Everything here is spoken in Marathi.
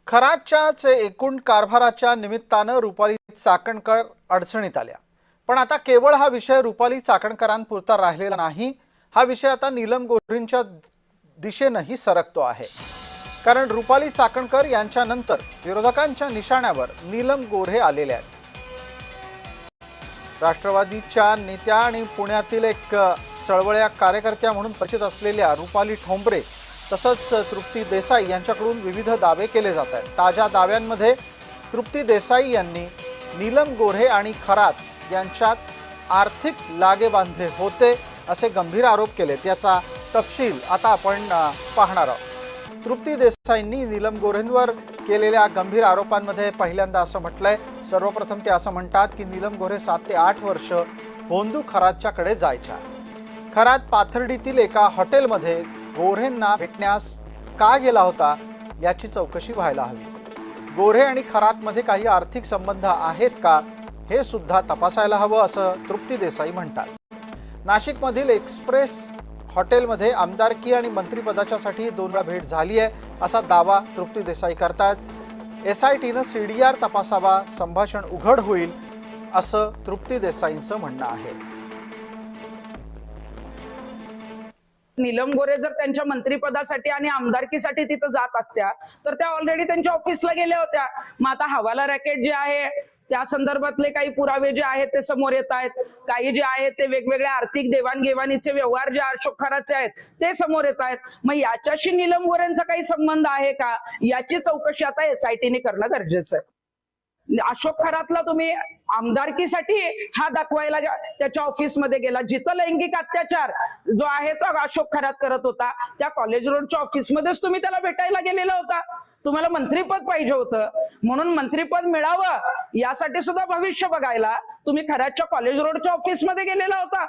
खराच्याच एकूण कारभाराच्या निमित्तानं रुपाली चाकणकर अडचणीत आल्या। पण आता केवळ हा विषय रुपाली चाकणकरांपुरता राहिलेला नाही, हा विषय आता नीलम गोऱ्हेंच्या दिशेनेही सरकतो आहे। कारण रुपाली चाकणकर यांच्यानंतर विरोधकांच्या निशाण्यावर नीलम गोऱ्हे आलेले आहेत। राष्ट्रवादीच्या नेत्या आणि पुण्यातील एक चळवळ्या कार्यकर्त्या म्हणून परिचित असलेल्या रुपाली ठोंबरे तसंच तृप्ती देसाई यांच्याकडून विविध दावे केले जात आहेत। ताज्या दाव्यांमध्ये तृप्ती देसाई यांनी नीलम गोऱ्हे आणि खरात यांच्यात आर्थिक लागेबांधे होते असे गंभीर आरोप केले। त्याचा तपशील आता आपण पाहणार आहोत। तृप्ती देसाईंनी नीलम गोऱ्हेंवर केलेल्या गंभीर आरोपांमध्ये पहिल्यांदा असं म्हटलंय, सर्वप्रथम ते असं म्हणतात की नीलम गोऱ्हे 7 ते 8 वर्ष भोंदू खरातच्याकडे जायच्या। खरात पाथर्डीतील एका हॉटेलमध्ये गोऱ्हेंना भेटण्यास का गेला होता याची चौकशी व्हायला हवी। गोऱ्हे आणि खरातमध्ये काही आर्थिक संबंध आहेत का हे सुद्धा तपासायला हवं असं तृप्ती देसाई म्हणतात। नाशिकमधील एक्सप्रेस हॉटेलमध्ये आमदारकी आणि मंत्रिपदाच्यासाठी 2 वेळा भेट झाली आहे असा दावा तृप्ती देसाई करतात। SITनं CDR तपासावा, संभाषण उघड होईल असं तृप्ती देसाईंचं म्हणणं आहे। नीलम गोऱ्हे जर त्यांच्या मंत्रिपदासाठी आणि आमदारकीसाठी तिथं जात असत्या तर त्या ऑलरेडी त्यांच्या ऑफिसला गेल्या होत्या। मग आता हवाला रॅकेट जे आहे त्या संदर्भातले काही पुरावे जे आहेत ते समोर येत आहेत, काही जे आहेत ते वेगवेगळे आर्थिक देवाणघेवाणीचे व्यवहार जे अशोक खरातचे आहेत ते समोर येत आहेत। मग याच्याशी नीलम गोऱ्हेंचा काही संबंध आहे का याची चौकशी आता SITने करणं गरजेचं आहे। अशोक खरातला तुम्ही आमदारकीसाठी हा दाखवायला त्याच्या ऑफिसमध्ये गेला, जिथं लैंगिक अत्याचार जो आहे तो अशोक खरात करत होता त्या कॉलेज रोडच्या ऑफिसमध्येच तुम्ही त्याला भेटायला गेलेला होता। तुम्हाला मंत्रिपद पाहिजे होतं म्हणून मंत्रिपद मिळावं यासाठी सुद्धा भविष्य बघायला तुम्ही खरातच्या कॉलेज रोडच्या ऑफिसमध्ये गेलेला होता।